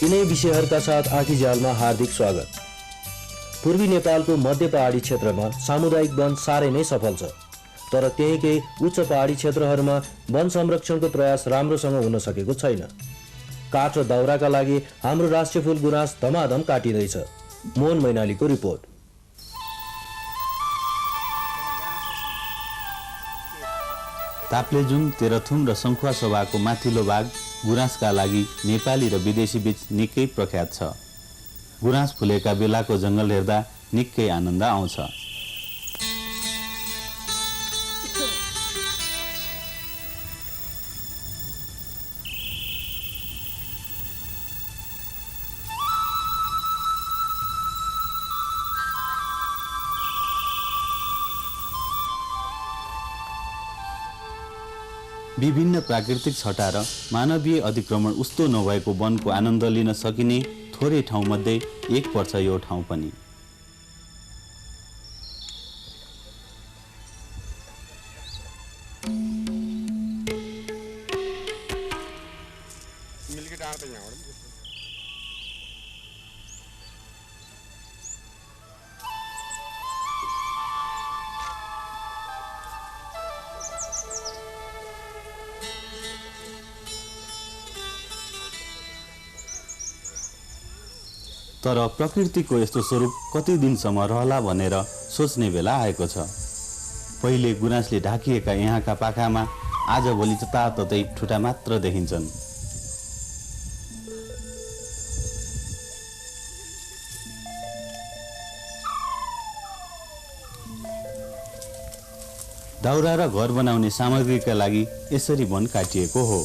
यिनै विषयहरूका साथ आँखीझ्यालमा हार्दिक स्वागत। पूर्वी नेपालको मध्य पहाडी क्षेत्रमा सामुदायिक वन साह्रै नै सफल छ, तर त्यहीँकै उच्च पहाडी क्षेत्रहरूमा वन संरक्षणको प्रयास राम्रोसँग हुन सकेको छैन। काठ र दाउराका लागि हाम्रो राष्ट्रिय फूल गुराँस धमाधम काटिँदैछ। मोहन मैनालीको रिपोर्ट। ताप्लेजुङ, तेह्रथुम र सङ्खुवासभाको माथिल्लो भाग गुराँसका लागि नेपाली र विदेशी बीच निकै प्रख्यात छ। गुराँस फुलेका बेलाको जङ्गल हेर्दा निकै आनन्द आउँछ। विभिन्न प्राकृतिक छटा र मानवीय अतिक्रमण उस्तो नभएको वनको आनन्द लिन सकिने थोरै ठाउँमध्ये एक पर्छ यो ठाउँ पनि। तर प्रकृतिको यस्तो स्वरूप कति दिनसम्म रहला भनेर सोच्ने बेला आएको छ। पहिले गुराँसले ढाकिएका यहाँका पाखामा आजभोलि जताततै ठुटा मात्र देखिन्छन्। दाउरा र घर बनाउने सामग्रीका लागि यसरी वन काटिएको हो।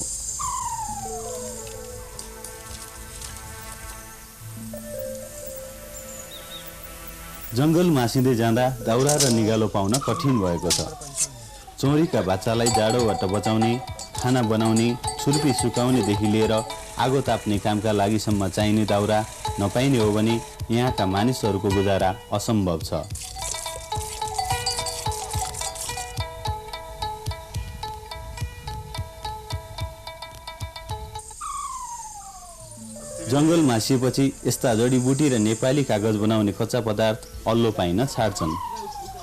जङ्गल मासिँदै जाँदा दाउरा र निगालो पाउन कठिन भएको छ। चौरीका बाच्छालाई जाडोबाट बचाउने, खाना बनाउने, छुर्पी सुकाउनेदेखि लिएर आगो ताप्ने कामका लागिसम्म चाहिने दाउरा नपाइने हो भने यहाँका मानिसहरूको गुजारा असम्भव छ। जङ्गल मासिएपछि यस्ता जडीबुटी र नेपाली कागज बनाउने कच्चा पदार्थ अल्लो पाइन छाड्छन्,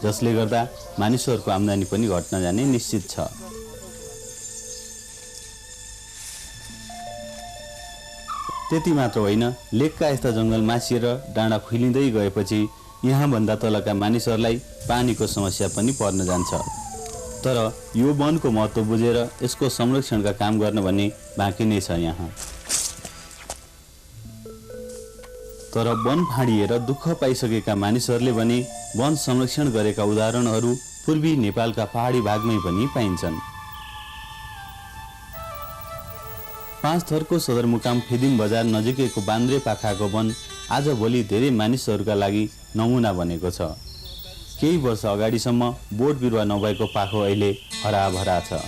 जसले गर्दा मानिसहरूको आम्दानी पनि घट्न जाने निश्चित छ। त्यति मात्र होइन, लेकका यस्ता जङ्गल मासिएर डाँडा खुलिँदै गएपछि यहाँभन्दा तलका मानिसहरूलाई पानीको समस्या पनि पर्न जान्छ। तर यो वनको महत्त्व बुझेर यसको संरक्षणका काम गर्न भन्ने बाँकी नै छ यहाँ। तर वन फाँडिएर दुःख पाइसकेका मानिसहरूले भने वन संरक्षण गरेका उदाहरणहरू पूर्वी नेपालका पहाडी भागमै पनि पाइन्छन्। पाँचथरको सदरमुकाम फेदिम बजार नजिकैको बान्द्रे पाखाको वन आजभोलि धेरै मानिसहरूका लागि नमुना बनेको छ। केही वर्ष अगाडिसम्म बोट बिरुवा नभएको पाखो अहिले हराभरा छ।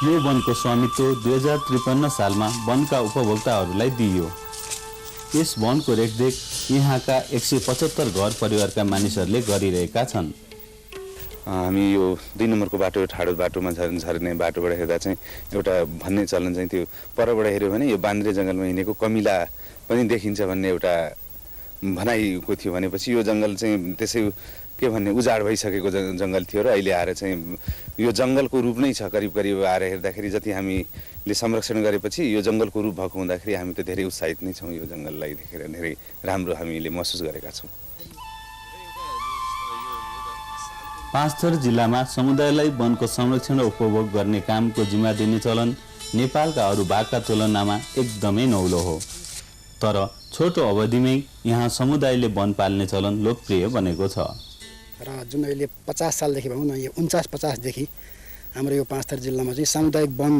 यो वनको स्वामित्व 2053 सालमा वनका उपभोक्ताहरूलाई दिइयो। यस वनको रेखदेख यहाँका 175 घर परिवारका मानिसहरूले गरिरहेका छन्। हामी यो 2 नम्बरको बाटो ठाडो बाटोमा झर्ने बाटोबाट हेर्दा चाहिँ एउटा भन्ने चलन चाहिँ त्यो परबाट हेऱ्यो भने यो बान्द्रे जङ्गलमा हिँडेको कमिला पनि देखिन्छ भन्ने एउटा भनाइको थियो। भनेपछि यो जङ्गल चाहिँ त्यसै के भन्ने उजाड भइसकेको जङ्गल थियो र अहिले आएर चाहिँ यो जङ्गलको रूप नै छ। करिब करिब आएर हेर्दाखेरि जति हामीले संरक्षण गरेपछि यो जङ्गलको रूप भएको हुँदाखेरि हामी त धेरै उत्साहित नै छौँ। यो जङ्गललाई देखेर धेरै राम्रो हामीले महसुस गरेका छौँ। पाँचथर जिल्लामा समुदायलाई वनको संरक्षण र उपभोग गर्ने कामको जिम्मा दिने चलन नेपालका अरू भागका तुलनामा एकदमै नौलो हो। तर छोटो अवधिमै यहाँ समुदायले वन पाल्ने चलन लोकप्रिय बनेको छ। र जुन अहिले 50 सालदेखि भनौँ न, यो 49-50देखि हाम्रो यो पाँचथर जिल्लामा चाहिँ सामुदायिक वन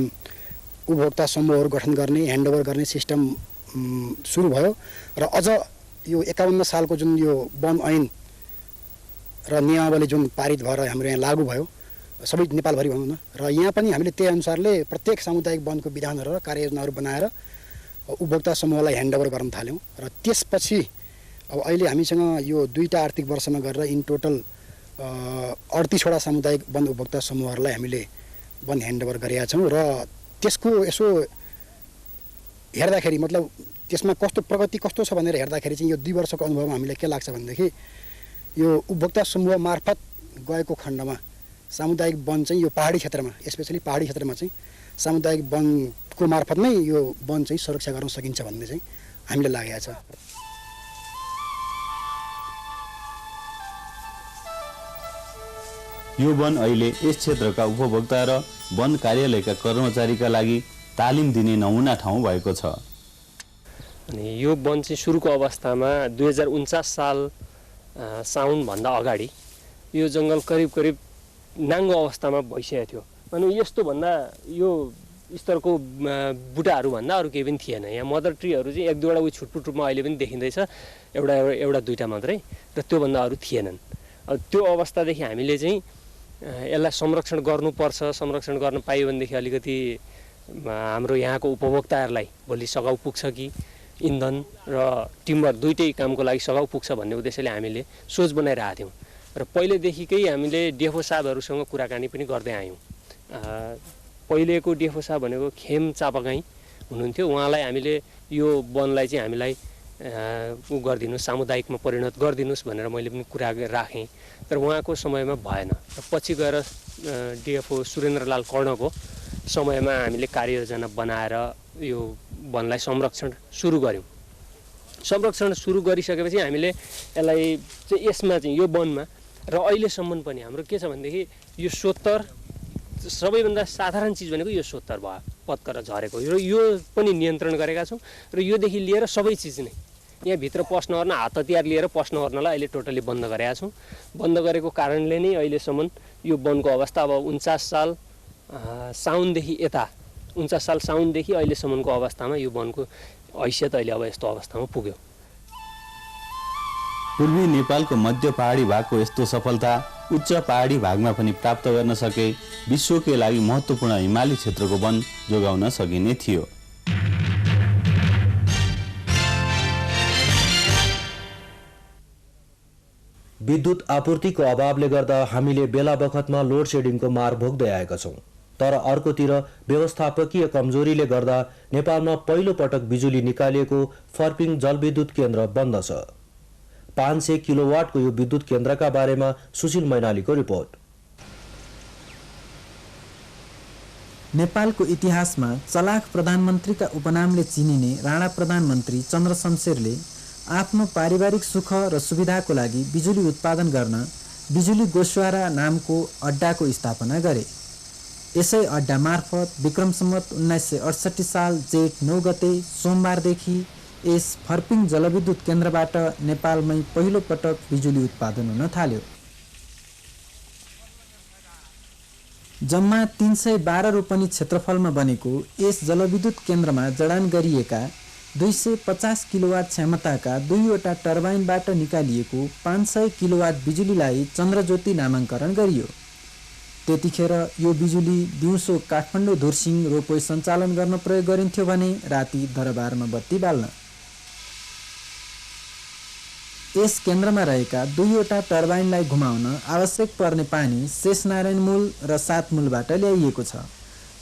उपभोक्ता समूहहरू गठन गर्ने, ह्यान्डओभर गर्ने सिस्टम सुरु भयो। र अझ यो 51 सालको जुन यो वन ऐन र नियमावली जुन पारित भएर हाम्रो यहाँ लागू भयो सबै नेपालभरि भनौँ न, र यहाँ पनि हामीले त्यही अनुसारले प्रत्येक सामुदायिक वनको विधानहरू र कार्ययोजनाहरू बनाएर उपभोक्ता समूहलाई ह्यान्डओभर गर्न थाल्यौँ। र त्यसपछि अब अहिले हामीसँग यो 2टा आर्थिक वर्षमा गरेर इन टोटल 38वटा सामुदायिक वन उपभोक्ता समूहहरूलाई हामीले वन ह्यान्डओभर गरेका छौँ र त्यसको यसो हेर्दाखेरि मतलब त्यसमा कस्तो प्रगति कस्तो छ भनेर हेर्दाखेरि चाहिँ यो 2 वर्षको अनुभवमा हामीलाई के लाग्छ भनेदेखि यो उपभोक्ता समूह मार्फत गएको खण्डमा सामुदायिक वन चाहिँ यो पहाडी क्षेत्रमा स्पेसली पहाडी क्षेत्रमा चाहिँ सामुदायिक वनको मार्फत नै यो वन चाहिँ सुरक्षा गर्न सकिन्छ भन्ने चाहिँ हामीलाई लागेको छ। यो वन अहिले यस क्षेत्रका उपभोक्ता र वन कार्यालयका कर्मचारीका लागि तालिम दिने नमुना ठाउँ भएको छ। अनि यो वन चाहिँ सुरुको अवस्थामा 2049 साल साउनभन्दा अगाडि यो जङ्गल करिब नाङ्गो अवस्थामा भइसकेको थियो। अनि यस्तो भन्दा यो स्तरको बुटाहरू भन्दा अरू केही पनि थिएन। यहाँ मदर ट्रीहरू चाहिँ 1-2वटा उयो छुटपुट रूपमा अहिले पनि देखिँदैछ, एउटा 2टा मात्रै, र त्योभन्दा अरू थिएनन्। अब त्यो अवस्थादेखि हामीले चाहिँ यसलाई संरक्षण गर्नुपर्छ। संरक्षण गर्न पाइयो भनेदेखि अलिकति हाम्रो यहाँको उपभोक्ताहरूलाई भोलि सघाउ पुग्छ कि इन्धन र टिम्बर दुइटै कामको लागि सघाउ पुग्छ भन्ने उद्देश्यले हामीले सोच बनाइरहेका थियौँ र पहिलेदेखिकै हामीले डिएफओ साहबहरूसँग कुराकानी पनि गर्दै आयौँ। पहिलेको डिएफओ साहब भनेको खेम चापागाई हुनुहुन्थ्यो। उहाँलाई हामीले यो वनलाई चाहिँ हामीलाई गरिदिनुहोस्, सामुदायिकमा परिणत गरिदिनुहोस् भनेर मैले पनि कुरा राखेँ, तर उहाँको समयमा भएन। र पछि गएर डिएफओ सुरेन्द्रलाल कर्णको समयमा हामीले कार्ययोजना बनाएर यो वनलाई संरक्षण सुरु गऱ्यौँ। संरक्षण सुरु गरिसकेपछि हामीले यसलाई चाहिँ यसमा चाहिँ यो वनमा र अहिलेसम्म पनि हाम्रो के छ भनेदेखि यो सोत्तर सबैभन्दा साधारण चिज भनेको यो सोत्तर भयो, पत्कर झरेको, र यो पनि नियन्त्रण गरेका छौँ। र योदेखि लिएर सबै चिज नै यहाँभित्र पस्न ओर्न हात हतियार लिएर पस्न ओर्नलाई अहिले टोटली बन्द गरेका छौँ। बन्द गरेको कारणले नै अहिलेसम्म यो वनको अवस्था अब 49 साल साउनदेखि यता 49 साल साउनदेखि अहिलेसम्मको अवस्थामा यो वनको हैसियत अहिले अब यस्तो अवस्थामा पुग्यो। पूर्वी नेपालको मध्य पहाडी भागको यस्तो सफलता उच्च पहाडी भागमा पनि प्राप्त गर्न सके विश्वकै लागि महत्त्वपूर्ण हिमाली क्षेत्रको वन जोगाउन सकिने थियो। विद्युत आपूर्तिको अभावले गर्दा हामीले बेला बखतमा लोड सेडिङको मार भोग्दै आएका छौँ। तर अर्कोतिर व्यवस्थापकीय कमजोरीले गर्दा नेपालमा पहिलो पटक बिजुली निकालिएको फर्पिङ जलविद्युत केन्द्र बन्द छ। 500 किलोवाटको यो विद्युत केन्द्रका बारेमा सुशील मैनालीको रिपोर्ट। नेपालको इतिहासमा चलाख प्रधानमन्त्रीका उपनामले चिनिने राणा प्रधानमन्त्री चन्द्र शमशेरले आफ्नो पारिवारिक सुख र सुविधाको लागि बिजुली उत्पादन गर्न बिजुली गोश्वारा नामको अड्डाको स्थापना गरे। यसै अड्डा मार्फत विक्रम सम्वत 1968 साल जेठ 9 गते सोमबारदेखि यस फर्पिङ जलविद्युत केन्द्रबाट नेपालमै पहिलो पटक बिजुली उत्पादन हुन थाल्यो। जम्मा 312 रोपनी क्षेत्रफलमा बनेको यस जलविद्युत केन्द्रमा जडान गरिएका 250 किलोवाट क्षमताका 2वटा टर्बाइनबाट निकालिएको 500 किलोवाट बिजुलीलाई चन्द्रज्योति नामाङ्करण गरियो। त्यतिखेर यो बिजुली दिउँसो काठमाडौँ धुर्सिङ रोपवे सञ्चालन गर्न प्रयोग गरिन्थ्यो भने राति दरबारमा बत्ती बाल्न। यस केन्द्रमा रहेका 2वटा टर्बाइनलाई घुमाउन आवश्यक पर्ने पानी शेषनारायण मूल र 7 मूलबाट ल्याइएको छ।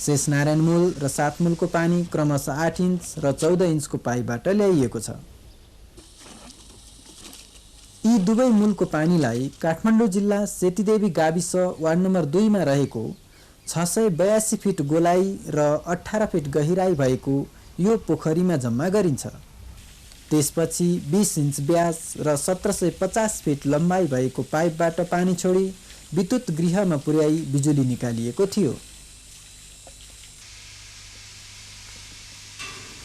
शेषनारायण मूल र 7 मूलको पानी क्रमशः 8 इन्च र 14 इन्चको पाइपबाट ल्याइएको छ। यी दुवै मूलको पानीलाई काठमाडौँ जिल्ला सेतीदेवी गाविस वार्ड नम्बर 2 मा रहेको 682 फिट गोलाइ र 18 फिट गहिराई भएको यो पोखरीमा जम्मा गरिन्छ। त्यसपछि 20 इन्च व्यास र 1750 फिट लम्बाइ भएको पाइपबाट पानी छोडी विद्युत गृहमा पुर्याई बिजुली निकालिएको थियो।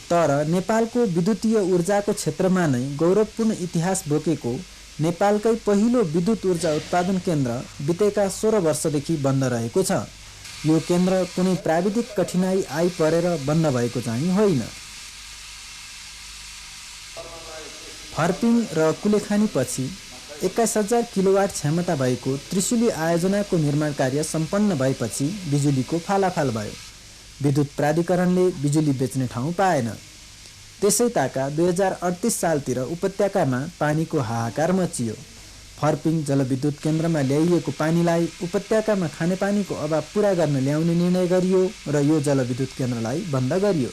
तर नेपालको विद्युतीय ऊर्जाको क्षेत्रमा नै गौरवपूर्ण इतिहास बोकेको नेपालकै पहिलो विद्युत ऊर्जा उत्पादन केन्द्र बितेका 16 वर्षदेखि बन्द रहेको छ। यो केन्द्र कुनै प्राविधिक कठिनाई आइपरेर बन्द भएको चाहिँ होइन। फर्पिङ र कुलेखानी पछि 21,000 किलोवाट क्षमता भएको त्रिशुली आयोजनाको निर्माण कार्य सम्पन्न भएपछि बिजुलीको फालाफाल भयो। विद्युत प्राधिकरणले बिजुली बेच्ने ठाउँ पाएन। त्यसै ताका 2038 सालतिर उपत्यकामा पानीको हाहाकार मचियो। फर्पिङ जलविद्युत केन्द्रमा ल्याइएको पानीलाई उपत्यकामा खानेपानीको अभाव पूरा गर्न ल्याउने निर्णय गरियो र यो जलविद्युत केन्द्रलाई बन्द गरियो।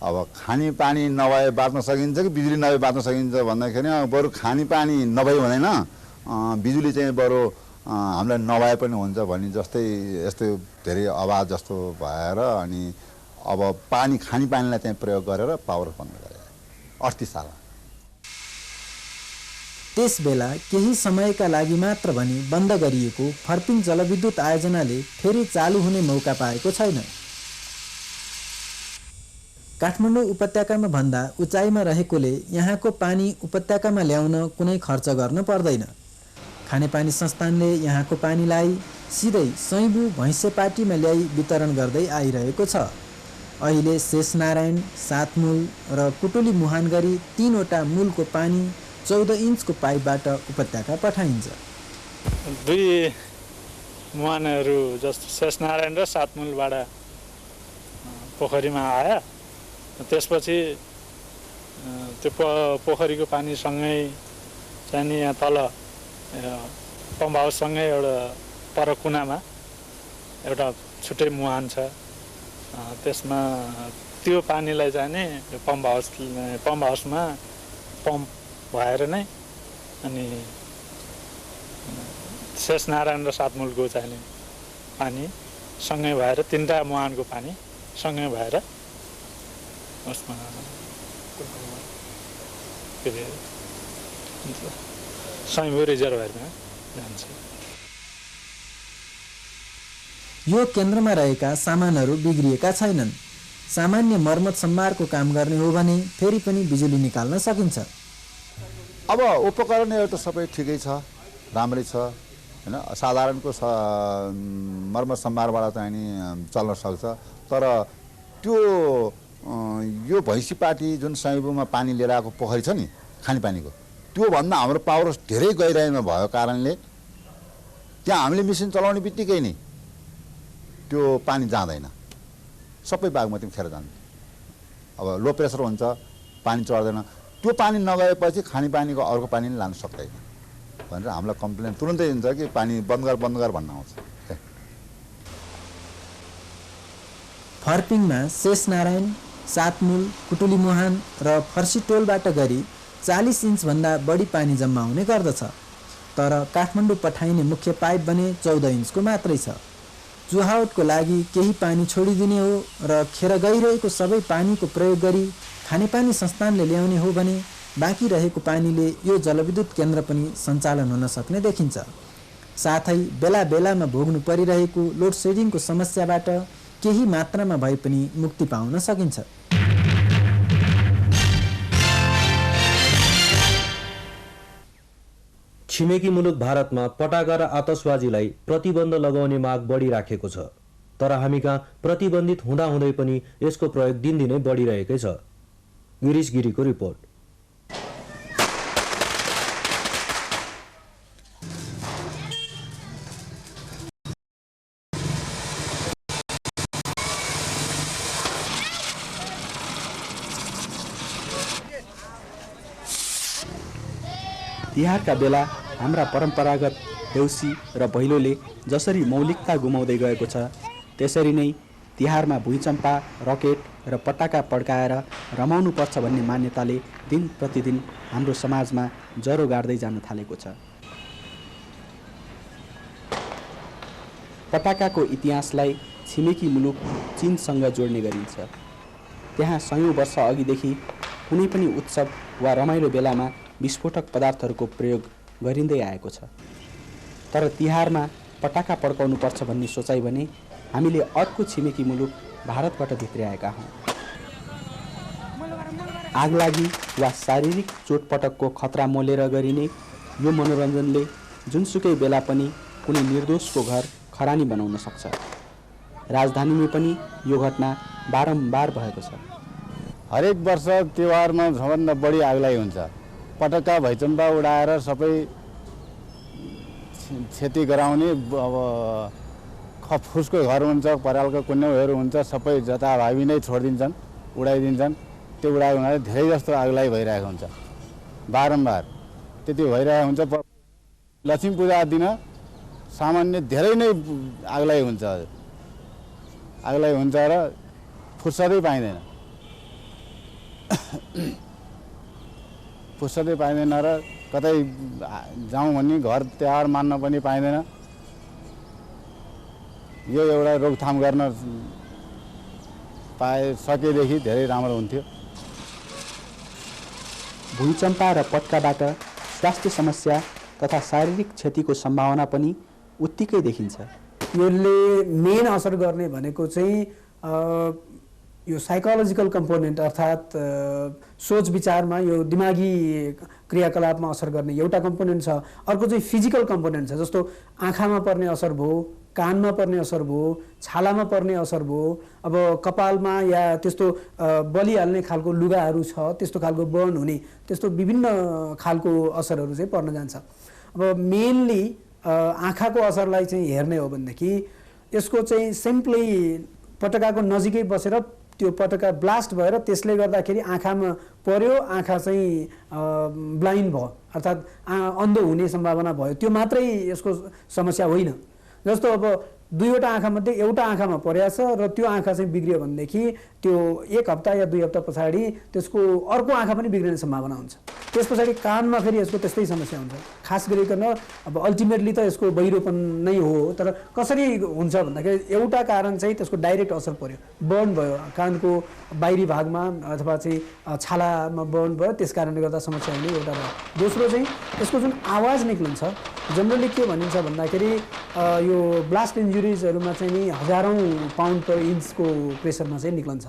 अब खानेपानी नभए बाँच्न सकिन्छ कि बिजुली नभए बाँच्न सकिन्छ भन्दाखेरि बरु खानेपानी नभए हुँदैन, बिजुली चाहिँ बरु हामीलाई नभए पनि हुन्छ भन्ने जस्तै यस्तो धेरै अभाव जस्तो भएर अनि अब खानेपानीलाई चाहिँ प्रयोग गरेर पावर बन्द गरे 38 सालमा। त्यसबेला केही समयका लागि मात्र भनी बन्द गरिएको फर्पिङ जलविद्युत आयोजनाले फेरि चालु हुने मौका पाएको छैन। काठमाडौँ उपत्यकामा भन्दा उचाइमा रहेकोले यहाँको पानी उपत्यकामा ल्याउन कुनै खर्च गर्न पर्दैन। खानेपानी संस्थानले यहाँको पानीलाई सिधै सैबु भैँसेपाटीमा ल्याई वितरण गर्दै आइरहेको छ। अहिले शेषनारायण, सातमूल र कुटुली मुहान गरी 3वटा मूलको पानी 14 इन्चको पाइपबाट उपत्यका पठाइन्छ। 2 मुहानहरू जस्तो शेषनारायण र सातमूलबाट पोखरीमा आयो। त्यसपछि त्यो पोखरीको पानीसँगै चाहिँ यहाँ तल पम्प हाउससँगै एउटा पर कुनामा एउटा छुट्टै मुहान छ। त्यसमा त्यो पानीलाई चाहिँ नि पम्प हाउसमा पम्प भएर नै अनि शेषनारायण र सातमूलको चाहिँ पानी सँगै भएर 3टा मुहानको पानी सँगै भएर उसमा सैबु रिजर्भरमा जान्छ। यो केन्द्रमा रहेका सामानहरू बिग्रिएका छैनन्। सामान्य मर्मत सम्मारको काम गर्ने हो भने फेरि पनि बिजुली निकाल्न सकिन्छ। अब उपकरणहरू त सबै ठिकै छ, राम्रै छ हैन। साधारणको मर्मत सम्मारबाट चाहिँ नि चल्न सक्छ। तर त्यो यो भैँसीपाटी जुन सैबुमा पानी लिएर आएको पोखरी छ नि खानेपानीको, त्योभन्दा हाम्रो पावर धेरै गहिराइमा भएको कारणले त्यहाँ हामीले मेसिन चलाउने बित्तिकै नै त्यो पानी जाँदैन, सबै बागमतीमा खेर जान्छ। अब लो प्रेसर हुन्छ, पानी चढ्दैन। त्यो पानी नगएपछि खानेपानीको अर्को पानी नि लान सक्दैन भनेर हामीलाई कम्प्लेन तुरुन्तै हुन्छ कि पानी बन्द गर भन्न आउँछ। फर्पिङमा शेषनारायण, सातमूल, कुटुली मुहान र फर्सीटोलबाट गरी 40 इन्चभन्दा बढी पानी जम्मा हुने गर्दछ। तर काठमाडौँ पठाइने मुख्य पाइप भने 14 इन्चको मात्रै छ। जुहावटको लागि केही पानी छोडिदिने हो र खेर गइरहेको सबै पानीको प्रयोग गरी खानेपानी संस्थानले ल्याउने हो भने बाँकी रहेको पानीले यो जलविद्युत केन्द्र पनि सञ्चालन हुन सक्ने देखिन्छ। साथै बेला बेलामा भोग्नु परिरहेको लोड सेडिङको समस्याबाट केही मात्रामा भए पनि मुक्ति पाउन सकिन्छ। छिमेकी मुलुक भारतमा पटाका र आतशबाजीलाई प्रतिबन्ध लगाउने माग बढिराखेको छ। तर हामी कहाँ प्रतिबन्धित हुँदाहुँदै पनि यसको प्रयोग दिनदिनै बढिरहेकै छ। गिरीश गिरीको रिपोर्ट। तिहारका बेला हाम्रा परम्परागत देउसी र भैलोले जसरी मौलिकता गुमाउँदै गएको छ, त्यसरी नै तिहारमा भुइँचम्पा, रकेट र पटाका पड्काएर रमाउनुपर्छ भन्ने मान्यताले दिन प्रतिदिन हाम्रो समाजमा जरो गाड्दै जान थालेको छ। पटाकाको इतिहासलाई छिमेकी मुलुक चीनसँग जोड्ने गरिन्छ। त्यहाँ सयौं वर्ष अघिदेखि कुनै पनि उत्सव वा रमाइलो बेलामा विस्फोटक पदार्थहरूको प्रयोग गरिँदै आएको छ। तर तिहारमा पटाका पड्काउनुपर्छ भन्ने सोचाइ भने हामीले अर्को छिमेकी मुलुक भारतबाट भित्र्याएका हौँ। आगलागी वा शारीरिक चोटपटकको खतरा मोलेर गरिने यो मनोरञ्जनले जुनसुकै बेला पनि कुनै निर्दोषको घर खरानी बनाउन सक्छ। राजधानीमा पनि यो घटना बारम्बार भएको छ। हरेक वर्ष तिहारमा सबभन्दा बढी आगलागी हुन्छ। पटक्का भैचम्पा उडाएर सबै क्षति गराउने, अब फुसको घर हुन्छ, परालको कुन्यौहरू हुन्छ, सबै जताभावी नै छोडिदिन्छन्, उडाइदिन्छन्। त्यो उडाएको हुनाले धेरै जस्तो आगलागी भइरहेको हुन्छ बारम्बार। त्यति भइरहेको हुन्छ। लक्ष्मी पूजा दिन सामान्य धेरै नै आगलागी हुन्छ र फुर्सदै पाइँदैन र कतै जाउँ भने घर तिहार मान्न पनि पाइँदैन। यो एउटा रोकथाम गर्न सकेदेखि धेरै राम्रो हुन्थ्यो। भुइँचम्पा र पटकाबाट स्वास्थ्य समस्या तथा शारीरिक क्षतिको सम्भावना पनि उत्तिकै देखिन्छ। यसले मेन असर गर्ने भनेको चाहिँ यो साइकोलोजिकल कम्पोनेन्ट अर्थात् सोच विचारमा यो दिमागी क्रियाकलापमा असर गर्ने एउटा कम्पोनेन्ट छ। अर्को चाहिँ फिजिकल कम्पोनेन्ट छ, जस्तो आँखामा पर्ने असर भयो, कानमा पर्ने असर भयो, छालामा पर्ने असर भयो, अब कपालमा या त्यस्तो बलिहाल्ने खालको लुगाहरू छ त्यस्तो खालको बर्न हुने त्यस्तो विभिन्न खालको असरहरू चाहिँ पर्न जान्छ। अब मेनली आँखाको असरलाई चाहिँ हेर्ने हो भनेदेखि यसको चाहिँ सिम्पली पटकाको नजिकै बसेर त्यो पटका ब्लास्ट भएर त्यसले गर्दाखेरि आँखामा पर्यो, आँखा चाहिँ ब्लाइन्ड भयो अर्थात् अन्धो हुने सम्भावना भयो, त्यो मात्रै यसको समस्या होइन। जस्तो अब दुईवटा आँखामध्ये एउटा आँखामा परेको छ र त्यो आँखा चाहिँ बिग्रियो भनेदेखि त्यो 1 हप्ता या 2 हप्ता पछाडि त्यसको अर्को आँखा पनि बिग्रिने सम्भावना हुन्छ। त्यस पछाडि कानमा फेरि यसको त्यस्तै समस्या हुन्छ। खास गरिकन अब अल्टिमेटली त यसको बहिरोपन नै हो, तर कसरी हुन्छ भन्दाखेरि एउटा कारण चाहिँ त्यसको डाइरेक्ट असर पर्यो, बर्न भयो कानको बाहिरी भागमा अथवा चाहिँ छालामा बर्न भयो, त्यस कारणले गर्दा समस्या हुने एउटा भयो। दोस्रो चाहिँ यसको जुन आवाज निक्लिन्छ, जनरली के भनिन्छ भन्दाखेरि यो ब्लास्ट इन्जुरिजहरूमा चाहिँ नि 1000औं पाउन्ड पर इन्चको प्रेसरमा चाहिँ निक्लन्छ।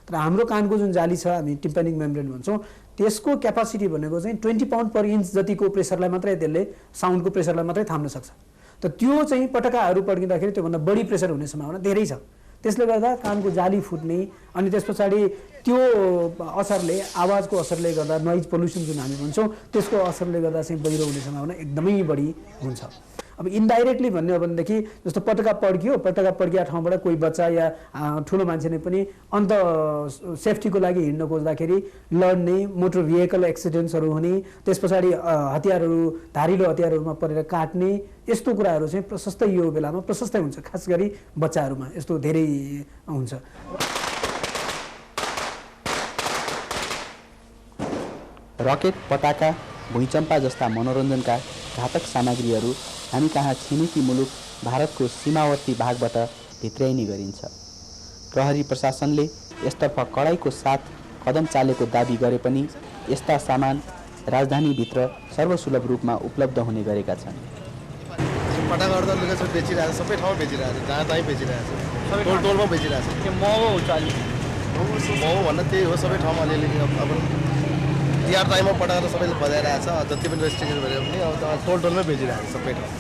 तर हाम्रो कानको जुन जाली छ, हामी टिम्पेनिक मेम्ब्रेन भन्छौँ, त्यसको क्यापासिटी भनेको चाहिँ 20 पाउन्ड पर इन्च जतिको प्रेसरलाई मात्रै त्यसले साउन्डको प्रेसरलाई मात्रै थाम्न सक्छ। त त्यो चाहिँ पटकाहरू पड्किँदाखेरि त्योभन्दा बढी प्रेसर हुने सम्भावना धेरै छ। त्यसले गर्दा कानको जाली फुट्ने अनि त्यस पछाडि त्यो असरले आवाजको असरले गर्दा नोइज पोल्युसन जुन हामी भन्छौँ त्यसको असरले गर्दा चाहिँ बहिरो हुने सम्भावना एकदमै बढी हुन्छ। अब इन्डाइरेक्टली भन्ने हो भनेदेखि जस्तो पटका पड्किया ठाउँबाट कोही बच्चा या ठुलो मान्छेले पनि अन्त सेफ्टीको लागि हिँड्न खोज्दाखेरि लड्ने, मोटर भेहिकल एक्सिडेन्ट्सहरू हुने, त्यस पछाडि हतियारहरू धारिलो हतियारहरूमा परेर काट्ने, यस्तो कुराहरू चाहिँ प्रशस्तै यो बेलामा प्रशस्तै हुन्छ। खास गरी बच्चाहरूमा यस्तो धेरै हुन्छ। रकेट, पटाका, भुइँचम्पा जस्ता मनोरञ्जनका घातक सामग्रीहरू हामी कहाँ छिमेकी मुलुक भारतको सीमावर्ती भागबाट भित्र्याइने गरिन्छ। प्रहरी प्रशासनले यसतर्फ कडाइको साथ कदम चालेको दाबी गरे पनि यस्ता सामान राजधानीभित्र सर्वसुलभ रूपमा उपलब्ध हुने गरेका छन्। पटाकाहरू त लुगा बेचिरहेको छ, सबै ठाउँमा बेचिरहेको छ, जहाँ तहीँ बेचिरहेको छ, टोलमा बेचिरहेको छ। महँगो हुन्छ, अलिक महँगो भन्दा त्यही हो, सबै ठाउँमा अलिअलि अब तिहार टाइममा पटाएर सबैले बजाइरहेको छ, जति पनि रेस्ट्रिक्सन भयो पनि अब टोलमै बेचिरहेको छ सबै ठाउँ।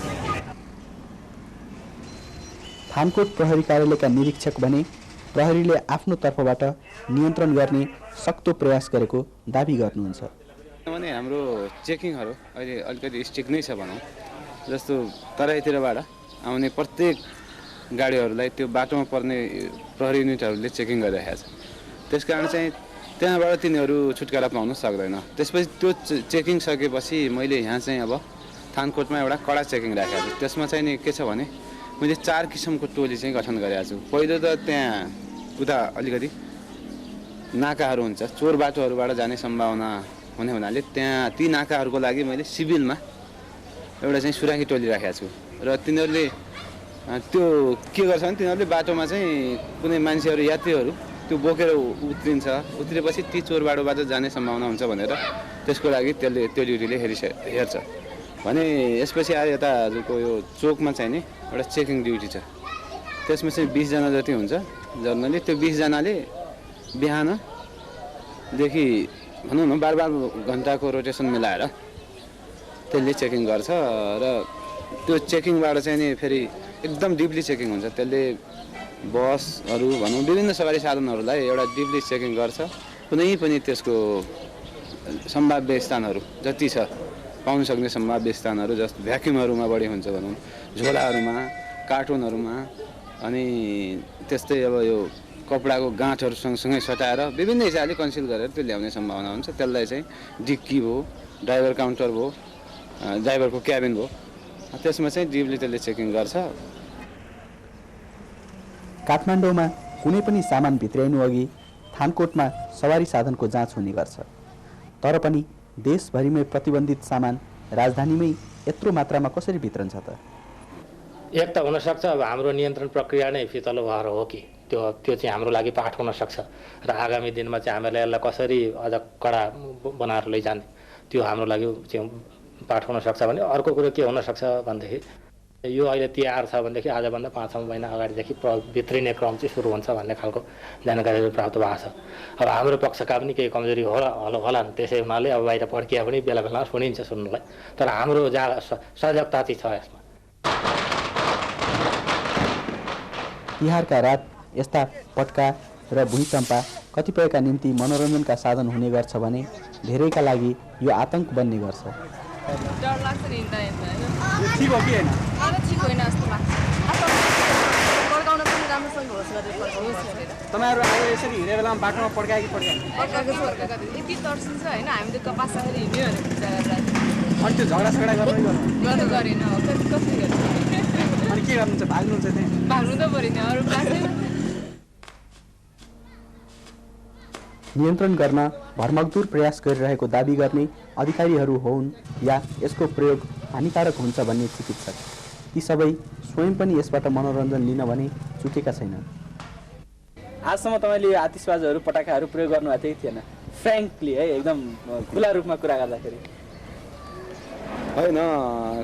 थानकोट प्रहरी कार्यालयका निरीक्षक भने प्रहरीले आफ्नो तर्फबाट नियन्त्रण गर्ने सक्दो प्रयास गरेको दाबी गर्नुहुन्छ। किनभने हाम्रो चेकिङहरू अहिले अलिकति स्ट्रिक्ट नै छ भनौँ। जस्तो तराईतिरबाट आउने प्रत्येक गाडीहरूलाई त्यो बाटोमा पर्ने प्रहरी युनिटहरूले चेकिङ गरिरहेको छ। त्यसकारण चाहिँ त्यहाँबाट तिनीहरू छुटकारा पाउन सक्दैन। त्यसपछि त्यो चेकिङ सकेपछि मैले यहाँ चाहिँ अब थानकोटमा एउटा कडा चेकिङ राखेको छु। त्यसमा चाहिँ नि के छ भने मैले 4 किसिमको टोली चाहिँ गठन गरेको छु। पहिलो त त्यहाँ उता अलिकति नाकाहरू हुन्छ, चोर बाटोहरूबाट जाने सम्भावना हुने हुनाले त्यहाँ ती नाकाहरूको लागि मैले सिभिलमा एउटा चाहिँ सुराकी टोली राखेको छु। र तिनीहरूले त्यो के गर्छ भने तिनीहरूले बाटोमा चाहिँ कुनै मान्छेहरू यात्रीहरू त्यो बोकेर उत्रिन्छ, उत्रेपछि ती चोर बाटोबाट जाने सम्भावना हुन्छ भनेर त्यसको लागि त्यो ड्युटीले हेर्छ भने यसपछि आयो यता हजुरको यो चोकमा चाहिँ नि एउटा चेकिङ ड्युटी छ। त्यसमा चाहिँ 20 जना जति हुन्छ जर्नली। त्यो 20 जनाले बिहानदेखि भनौँ न 12 घन्टाको रोटेसन मिलाएर त्यसले चेकिङ गर्छ र त्यो चेकिङबाट चाहिँ नि फेरि एकदम डिपली चेकिङ हुन्छ। त्यसले बसहरू भनौँ विभिन्न सवारी साधनहरूलाई एउटा डिपली चेकिङ गर्छ। कुनै पनि त्यसको सम्भाव्य स्थानहरू जति छ पाउन सक्ने सम्भाव्य स्थानहरू जस्तो भ्याक्युमहरूमा बढी हुन्छ भनौँ, झोलाहरूमा, कार्टुनहरूमा, अनि त्यस्तै अब यो कपडाको गाँठहरू सँगसँगै सटाएर विभिन्न हिसाबले कन्सिल गरेर त्यो ल्याउने सम्भावना हुन्छ। त्यसलाई चाहिँ डिक्की भयो, ड्राइभर काउन्टर भयो, ड्राइभरको क्याबिन भयो, त्यसमा चाहिँ डिबले त्यसले चेकिङ गर्छ। काठमाडौँमा कुनै पनि सामान भित्राइनु अघि थानकोटमा सवारी साधनको जाँच हुने गर्छ। तर पनि देशभरिमै प्रतिबन्धित सामान राजधानीमै यत्रो मात्रामा कसरी भित्रन्छ त? एक त हुनसक्छ अब हाम्रो नियन्त्रण प्रक्रिया नै फितलो भएर हो कि त्यो चाहिँ हाम्रो लागि पाठ हुनसक्छ र आगामी दिनमा चाहिँ हामीले यसलाई कसरी अझ कडा बनाएर लैजाने त्यो हाम्रो लागि चाहिँ पाठ हुनसक्छ भने अर्को कुरो के हुनसक्छ भनेदेखि यो अहिले तिहार छ भनेदेखि आजभन्दा 5-6 महिना अगाडिदेखि भित्रिने क्रम चाहिँ सुरु हुन्छ भन्ने खालको जानकारीहरू प्राप्त भएको छ। अब हाम्रो पक्षका पनि केही कमजोरी होला नि, त्यसै हुनाले अब बाहिर पड्किया पनि बेला बेला सुनिन्छ सुन्नुलाई, तर हाम्रो सजगता चाहिँ छ यसमा। तिहारका रात यस्ता पट्का र भुइँचम्पा कतिपयका निम्ति मनोरञ्जनका साधन हुने गर्छ भने धेरैका लागि यो आतंक बन्ने गर्छ। डर लाग्छ नि ठिक हो कि होइन? ठिक होइन जस्तो लाग्छ। पड्काउन पनि राम्रोसँग होस् गरेर पड्काउनुहोस्। तपाईँहरू आज यसरी हिँडेर बेलामा बाटोमा पड्कायो कि पड्काएन? पड्काएको यति तर्सिन्छ होइन, हामी त कपास राखेर हिँड्यो भने जग्गा अनि त्यो झगडा गर्नु गरेन हो कसरी गर्नु? अनि के गर्नुहुन्छ? भाग्नुहुन्छ त्यहाँ? भाग्नु त पऱ्यो नि, अरू बाँच्दैन। नियन्त्रण गर्न भरमग्दुर प्रयास गरिरहेको दाबी गर्ने अधिकारीहरू हुन् या यसको प्रयोग हानिकारक हुन्छ भन्ने चिकित्सक, ती सबै स्वयं पनि यसबाट मनोरञ्जन लिन भने चुकेका छैनन्। आजसम्म तपाईँले यो आतिशबाजहरू पटाखाहरू प्रयोग गर्नुभएको थियो कि थिएन? फ्रेङ्कली है, एकदम खुला रूपमा कुरा गर्दाखेरि। होइन,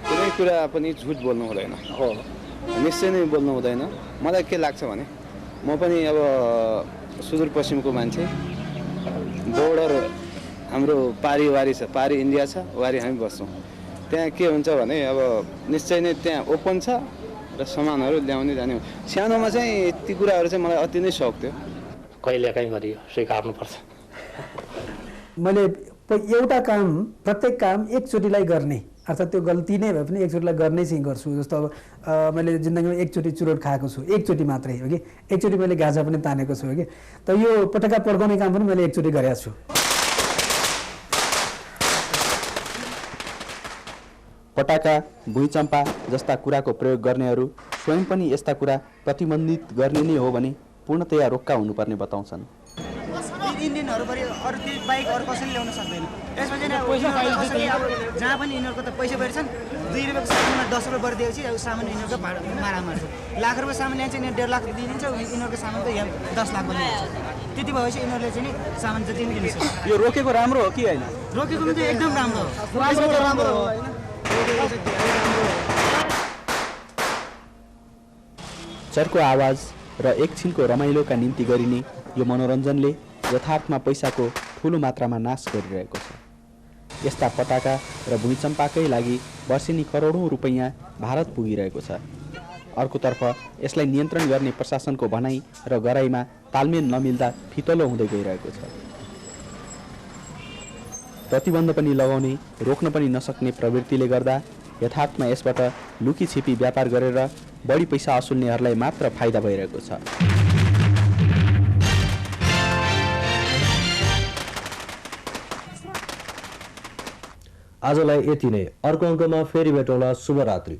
कुनै कुरा पनि झुट बोल्नु हुँदैन। हो, निश्चय नै बोल्नु हुँदैन। मलाई के लाग्छ भने म पनि अब सुदूरपश्चिमको मान्छे, बोर्डर हाम्रो पारी वारी छ, पारी इन्डिया छ, वारी हामी बस्छौँ। त्यहाँ के हुन्छ भने अब निश्चय नै त्यहाँ ओपन छ र सामानहरू ल्याउने जाने। सानोमा चाहिँ ती कुराहरू चाहिँ मलाई अति नै सौक थियो। कहिलेकाहीँ गरियो, स्वीकार्नुपर्छ। मैले एउटा काम, प्रत्येक काम एकचोटिलाई गर्ने, अर्थात् त्यो गल्ती नै भए पनि एकचोटिलाई गर्ने चाहिँ गर्छु। जस्तो अब मैले जिन्दगीमा एकचोटि चुरोट खाएको छु, एकचोटि मात्रै हो कि, एकचोटि मैले गाजा पनि तानेको छु हो कि, त यो पटक्का पड्काउने काम पनि मैले एकचोटि गरेको छु। पटाका, भुइँचम्पा जस्ता कुराको प्रयोग गर्नेहरू स्वयं पनि यस्ता कुरा प्रतिबन्धित गर्ने नै हो भने पूर्णतया रोक्का हुनुपर्ने बताउँछन्। इन्डियनहरू परि अरू त्यो बाइक अरू कसैले ल्याउन सक्दैन। यसमा चाहिँ अब जहाँ पनि यिनीहरूको त पैसा बढी छन्, 2 रुपियाँको सामानमा 10 रुपियाँ बढी दिएपछि अब सामान यिनीहरूको मारा मार्छ। लाख रुपियाँ सामान ल्यान्छ, यिनीहरू 1.5 लाख दिइदिन्छ, यिनीहरूको सामान त यहाँ 10 लाख बनिन्छ। त्यति भएपछि यिनीहरूले चाहिँ सामान जति पनि किन्छ। यो रोकेको राम्रो हो कि होइन? रोकेको पनि चाहिँ एकदम राम्रो हो। चर्को आवाज र एकछिनको रमाइलोका निम्ति गरिने यो मनोरञ्जनले यथार्थमा पैसाको ठुलो मात्रामा नाश गरिरहेको छ। यस्ता पटाका र भुइँचम्पाकै लागि वर्षेनी करोडौँ रुपैयाँ भारत पुगिरहेको छ। अर्कोतर्फ यसलाई नियन्त्रण गर्ने प्रशासनको भनाइ र गराइमा तालमेल नमिल्दा फितलो हुँदै गइरहेको छ। प्रतिबन्ध पनि लगाउने, रोक्न पनि नसक्ने प्रवृत्तिले गर्दा यथार्थमा यसबाट लुकीछिपी व्यापार गरेर बढी पैसा असुल्नेहरूलाई मात्र फाइदा भइरहेको छ। आजलाई यति नै। अर्को अङ्कमा फेरि भेटौँला। शुभरात्रि।